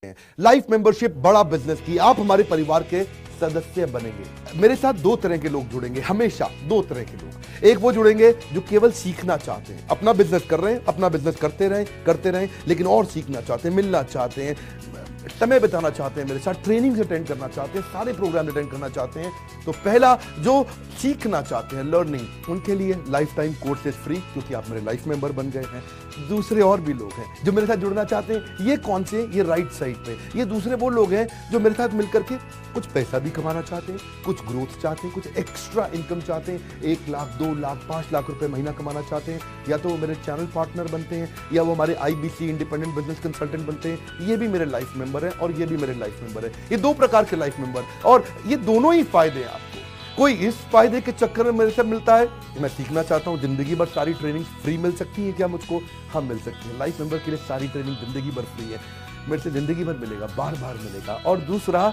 Life membership बड़ा business की आप हमारे परिवार के सदस्य बनेंगे। मेरे साथ दो तरह के लोग जुड़ेंगे, हमेशा दो तरह के लोग। एक वो जुड़ेंगे जो केवल सीखना चाहते हैं, अपना बिजनेस कर रहे हैं, अपना बिजनेस करते रहें, लेकिन और सीखना चाहते हैं, मिलना चाहते हैं, समय बिताना चाहते हैं, मेरे साथ ट्रेनिंग अटेंड करना चाहते हैं, सारे प्रोग्राम अटेंड करना चाहते हैं। तो पहला जो सीखना चाहते हैं, लर्निंग, उनके लिए लाइफ टाइम कोर्सेज फ्री, क्योंकि आप मेरे लाइफ मेंबर बन गए हैं। दूसरे और भी लोग हैं जो मेरे साथ जुड़ना चाहते हैं। ये कौन से? ये राइट साइड पे ये दूसरे वो लोग हैं जो मेरे साथ मिलकर के कुछ पैसा भी कमाना चाहते हैं, कुछ ग्रोथ चाहते हैं, कुछ एक्स्ट्रा इनकम चाहते हैं, 1 लाख 2 लाख 5 लाख रुपए महीना कमाना चाहते हैं। या तो वो मेरे चैनल पार्टनर बनते हैं, या वो हमारे IBC इंडिपेंडेंट बिजनेस कंसल्टेंट बनते हैं। ये भी मेरे लाइफ मेंबर है और ये भी मेरे लाइफ मेंबर है। ये दो प्रकार के लाइफ मेंबर, और ये दोनों ही फायदे हैं आपको। कोई इस फायदे के चक्कर में मेरे से मिलता है, मैं सीखना चाहता हूं, जिंदगी भर सारी ट्रेनिंग फ्री मिल सकती है क्या मुझको? हाँ, मिल सकती है। लाइफ मेंबर के लिए सारी ट्रेनिंग जिंदगी भर फ्री है, मेरे से जिंदगी भर मिलेगा, बार बार मिलेगा। और दूसरा,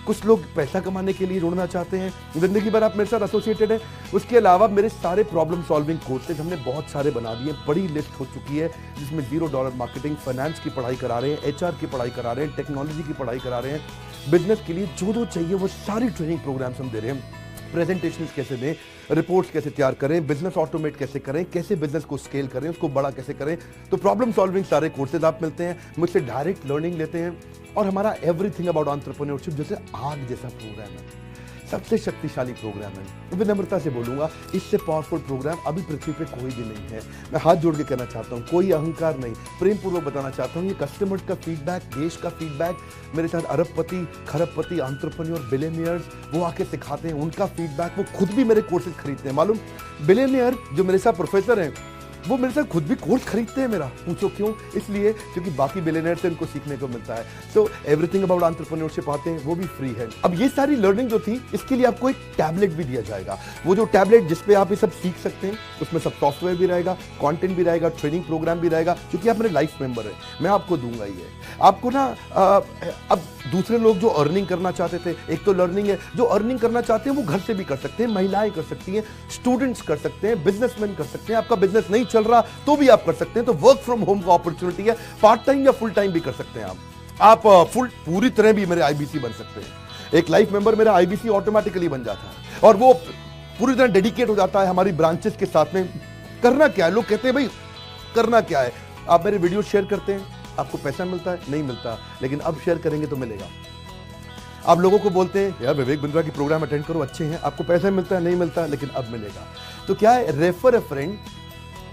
कुछ लोग पैसा कमाने के लिए जुड़ना चाहते हैं, जिंदगी भर आप मेरे साथ एसोसिएटेड हैं। उसके अलावा मेरे सारे प्रॉब्लम सॉल्विंग कोर्सेज हमने बहुत सारे बना दिए, बड़ी लिस्ट हो चुकी है, जिसमें $0 मार्केटिंग, फाइनेंस की पढ़ाई करा रहे हैं, HR की पढ़ाई करा रहे हैं, टेक्नोलॉजी की पढ़ाई करा रहे हैं। बिजनेस के लिए जो चाहिए वो सारी ट्रेनिंग प्रोग्राम्स हम दे रहे हैं। प्रेजेंटेशंस कैसे दें, रिपोर्ट्स कैसे तैयार करें, बिजनेस ऑटोमेट कैसे करें, कैसे बिजनेस को स्केल करें, उसको बड़ा कैसे करें। तो प्रॉब्लम सॉल्विंग सारे कोर्सेज आप मिलते हैं, मुझसे डायरेक्ट लर्निंग लेते हैं। और हमारा एवरीथिंग अबाउट एंटरप्रेन्योरशिप जैसे आग जैसा प्रोग्राम है, सबसे शक्तिशाली प्रोग्राम है। विनम्रता से बोलूंगा, इससे पावरफुल प्रोग्राम अभी पृथ्वी पे कोई भी नहीं है। मैं हाथ जोड़ के कहना चाहता हूँ, कोई अहंकार नहीं, प्रेम पूर्वक बताना चाहता हूँ, ये कस्टमर का फीडबैक, देश का फीडबैक, मेरे साथ अरबपति, खरबपति, एंटरप्रेन्योर, बिलियनियर्स, वो आके सिखाते हैं, उनका फीडबैक, वो खुद भी मेरे कोर्सेज खरीदते हैं। मालूम, बिलियनियर जो मेरे साथ प्रोफेसर हैं, वो मेरे साथ खुद भी कोर्स खरीदते हैं मेरा। पूछो क्यों? इसलिए क्योंकि बाकी बिलियनियर से उनको सीखने को मिलता है। तो एवरीथिंग अबाउट एंटरप्रेन्योरशिप आते हैं, वो भी फ्री है। अब ये सारी लर्निंग जो थी, इसके लिए आपको एक टैबलेट भी दिया जाएगा। वो जो टैबलेट जिसपे आप ये सब सीख सकते हैं, उसमें सब सॉफ्टवेयर भी रहेगा, कंटेंट भी रहेगा, ट्रेनिंग प्रोग्राम भी रहेगा, क्योंकि आप मेरे लाइफ मेंबर हैं, मैं आपको दूंगा ये। आपको ना अब दूसरे लोग जो अर्निंग करना चाहते थे, एक तो लर्निंग है, जो अर्निंग करना चाहते हैं वो घर से भी कर सकते हैं, महिलाएं कर सकती हैं, स्टूडेंट्स कर सकते हैं, बिजनेसमैन कर सकते हैं। आपका बिजनेस नहीं चल रहा तो भी आप कर सकते हैं। तो वर्क फ्रॉम होम का अपॉर्चुनिटी है, पार्ट टाइम या फुल टाइम भी कर सकते हैं आप पूरी तरह भी मेरे IBC बन सकते हैं। एक लाइफ मेंबर मेरा IBC ऑटोमेटिकली बन जाता है और वो पूरी तरह डेडिकेट हो जाता है हमारी ब्रांचेस के साथ में। करना क्या है? लोग कहते हैं भाई करना क्या है? आप मेरे वीडियो शेयर करते हैं, आपको पैसा मिलता है? नहीं मिलता, लेकिन अब शेयर करेंगे तो मिलेगा। आप लोगों को बोलते हैं यार विवेक बिंद्रा की प्रोग्राम अटेंड करो, अच्छे हैं, आपको पैसा मिलता है? नहीं मिलता, लेकिन अब मिलेगा। तो क्या है? Refer a friend,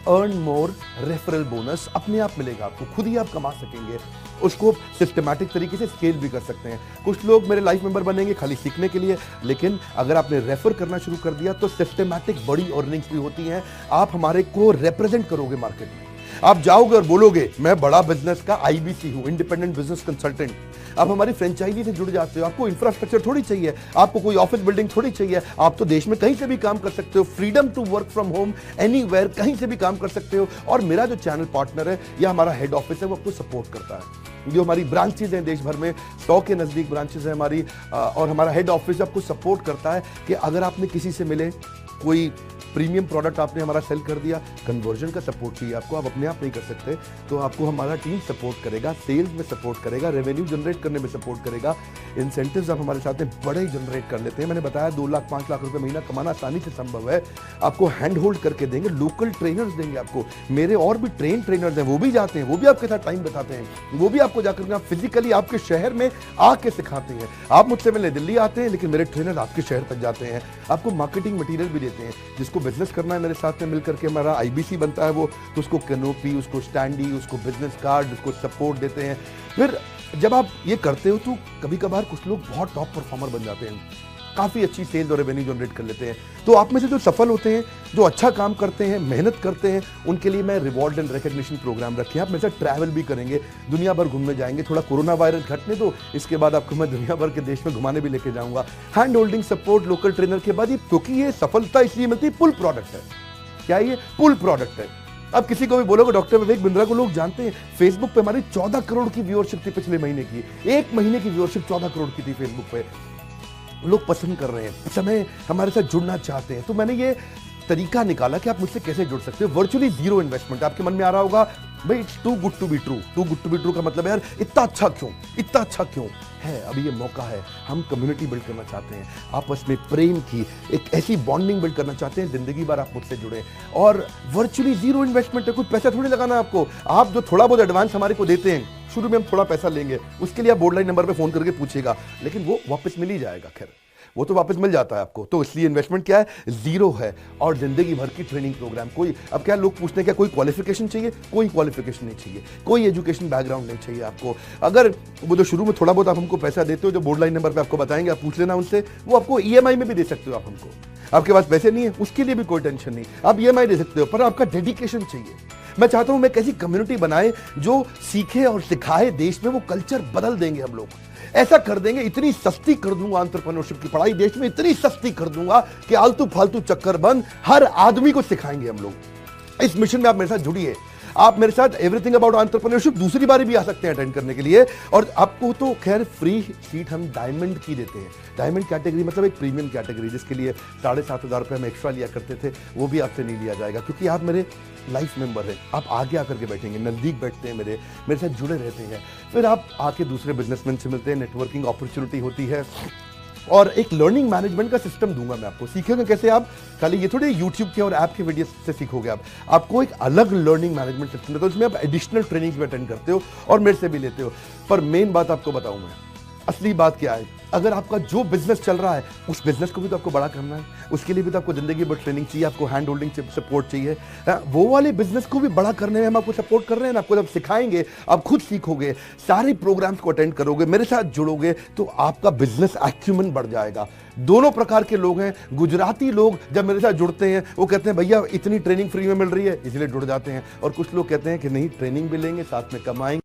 earn more, referral bonus अपने आप मिलेगा आपको, खुद ही आप कमा सकेंगे। उसको सिस्टमैटिक तरीके से स्केल भी कर सकते हैं। कुछ लोग मेरे लाइफ मेंबर बनेंगे खाली सीखने के लिए, लेकिन अगर आपने रेफर करना शुरू कर दिया तो सिस्टमैटिक बड़ी अर्निंग्स भी होती हैं। आप हमारे को रिप्रेजेंट करोगे मार्केट में, आप जाओगे और बोलोगे मैं बड़ा बिजनेस का IBC हूं, इंडिपेंडेंट बिजनेस कंसल्टेंट। आप हमारी फ्रेंचाइजी से जुड़ जाते हो, आपको इंफ्रास्ट्रक्चर थोड़ी चाहिए, आपको कोई ऑफिस बिल्डिंग थोड़ी चाहिए, आप तो देश में कहीं से भी काम कर सकते हो, freedom to work from home, anywhere, कहीं से भी काम कर सकते हो। और मेरा जो चैनल पार्टनर है या हमारा हेड ऑफिस है, वो आपको सपोर्ट करता है। जो हमारी ब्रांचेज हैं देश भर में, 100 के नजदीक ब्रांचेज हैं हमारी, और हमारा हेड ऑफिस आपको सपोर्ट करता है कि अगर आपने किसी से मिले, कोई प्रीमियम प्रोडक्ट आपने हमारा सेल कर दिया, कन्वर्जन का सपोर्ट चाहिए आपको, आप अपने आप नहीं कर सकते, तो आपको हमारा टीम सपोर्ट करेगा, सेल्स में सपोर्ट करेगा, रेवेन्यू जनरेट करने में सपोर्ट करेगा। इंसेंटिव्स आप हमारे साथ में बड़े जनरेट कर लेते हैं। मैंने बताया 2 लाख 5 लाख रुपए महीना कमाना आसानी से संभव है। आपको हैंड होल्ड करके देंगे, लोकल ट्रेनर्स देंगे आपको, मेरे और भी ट्रेनर्स हैं, वो भी जाते हैं, वो भी आपके साथ टाइम बताते हैं, वो भी आपको जाकर फिजिकली आपके शहर में आके सिखाते हैं। आप मुझसे मिलने दिल्ली आते हैं, लेकिन मेरे ट्रेनर आपके शहर तक जाते हैं, आपको मार्केटिंग मटीरियल भी देते हैं। जिसको बिजनेस करना है मेरे साथ में मिलकर के हमारा IBC बनता है, वो तो उसको कैनोपी, उसको स्टैंडी, उसको बिजनेस कार्ड, उसको सपोर्ट देते हैं। फिर जब आप ये करते हो तो कभी कभार कुछ लोग बहुत टॉप परफॉर्मर बन जाते हैं, काफी अच्छी सेल्स और रेवेन्यू जनरेट कर लेते हैं। तो आप में से जो सफल होते हैं, जो अच्छा काम करते हैं, मेहनत करते हैं, उनके लिए मैं रिवॉर्ड एंड रिकॉग्निशन प्रोग्राम रखे हैं। आप मेरे साथ ट्रैवल भी करेंगे, दुनिया भर घूमने जाएंगे। थोड़ा कोरोना वायरस घटने दो, इसके बाद आपको मैं दुनिया भर के देश में घुमाने भी लेके जाऊंगा। Hand holding support, local trainer के बाद, क्योंकि ये सफलता इसलिए मिलती है, पुल प्रोडक्ट है। क्या ये पुल प्रोडक्ट है? अब किसी को भी बोलोगे डॉक्टर विवेक बिंद्रा को लोग जानते हैं, फेसबुक पे हमारी 14 करोड़ की व्यूअरशिप थी पिछले महीने की, एक महीने की व्यूअरशिप 14 करोड़ की थी फेसबुक पे। लोग पसंद कर रहे हैं, समय हमारे साथ जुड़ना चाहते हैं। तो मैंने ये तरीका निकाला कि आप मुझसे कैसे जुड़ सकते हो। Virtually 0 investment. आपके मन में आ रहा होगा भाई it's too good to be true. Too good to be true का मतलब है यार इतना अच्छा क्यों, इतना अच्छा क्यों है। अभी ये मौका है, हम कम्युनिटी बिल्ड करना चाहते हैं, आपस में प्रेम की एक ऐसी बॉन्डिंग बिल्ड करना चाहते हैं, जिंदगी भर आप मुझसे जुड़े। और वर्चुअली जीरो इन्वेस्टमेंट है, कुछ पैसा थोड़ी लगाना आपको। आप जो थोड़ा बहुत एडवांस हमारे को देते हैं, शुरू में हम थोड़ा पैसा लेंगे, उसके लिए आप बोर्ड लाइन नंबर पे फोन करके पूछिएगा, लेकिन वो वापस मिल ही जाएगा। खैर वो तो वापस मिल जाता है आपको। तो इसलिए इन्वेस्टमेंट क्या है, जीरो है। और जिंदगी भर की ट्रेनिंग प्रोग्राम। कोई अब क्या लोग पूछते हैं क्या कोई क्वालिफिकेशन चाहिए, कोई क्वालिफिकेशन नहीं चाहिए, कोई एजुकेशन बैकग्राउंड नहीं चाहिए आपको। अगर वो जो शुरू में थोड़ा बहुत आप हमको पैसा देते हो, जो बोर्ड लाइन नंबर पे आपको बताएंगे, आप पूछ लेना उनसे, वो आपको ईएमआई में भी दे सकते हो आप हमको। आपके पास पैसे नहीं है उसके लिए भी कोई टेंशन नहीं, आप ईएमआई दे सकते हो, पर आपका डेडिकेशन चाहिए। मैं चाहता हूं मैं कैसी कम्युनिटी बनाए जो सीखे और सिखाए, देश में वो कल्चर बदल देंगे हम लोग। ऐसा कर देंगे, इतनी सस्ती कर दूंगा एंटरप्रेन्योरशिप की पढ़ाई देश में, इतनी सस्ती कर दूंगा कि आलतू फालतू चक्कर बंद, हर आदमी को सिखाएंगे हम लोग। इस मिशन में आप मेरे साथ जुड़िए। आप मेरे साथ एवरीथिंग अबाउट एंटरप्रेन्योरशिप दूसरी बारी भी आ सकते हैं अटेंड करने के लिए। और आपको तो खैर फ्री सीट हम डायमंड की देते हैं। डायमंड कैटेगरी मतलब एक प्रीमियम कैटेगरी, जिसके लिए 7,500 रुपये हम एक्स्ट्रा लिया करते थे, वो भी आपसे नहीं लिया जाएगा, क्योंकि आप मेरे लाइफ मेंबर हैं। आप आगे आकर के बैठेंगे, नज़दीक बैठते हैं, मेरे साथ जुड़े रहते हैं। फिर आप आके दूसरे बिजनेसमैन से मिलते हैं, नेटवर्किंग अपॉर्चुनिटी होती है। और एक लर्निंग मैनेजमेंट का सिस्टम दूंगा मैं आपको। सीखेंगे कैसे आप, खाली ये थोड़ी यूट्यूब के और ऐप के वीडियो से सीखोगे आप। आपको एक अलग लर्निंग मैनेजमेंट सिस्टम देता हूं, उसमें आप एडिशनल ट्रेनिंग्स भी अटेंड करते हो और मेरे से भी लेते हो। पर मेन बात आपको बताऊं मैं, असली बात क्या है, अगर आपका जो बिजनेस चल रहा है उस बिजनेस को भी तो आपको बड़ा करना है, उसके लिए भी तो आपको जिंदगी भर ट्रेनिंग चाहिए, आपको हैंड होल्डिंग सपोर्ट चाहिए। वो वाले बिजनेस को भी बड़ा करने में हम आपको सपोर्ट कर रहे हैं ना। आपको जब सिखाएंगे, आप खुद सीखोगे, सारे प्रोग्राम्स को अटेंड करोगे, मेरे साथ जुड़ोगे, तो आपका बिजनेस एक्यूमेंट बढ़ जाएगा। दोनों प्रकार के लोग हैं। गुजराती लोग जब मेरे साथ जुड़ते हैं वो कहते हैं भैया इतनी ट्रेनिंग फ्री में मिल रही है, इसलिए जुड़ जाते हैं। और कुछ लोग कहते हैं कि नहीं, ट्रेनिंग भी लेंगे साथ में कमाएंगे।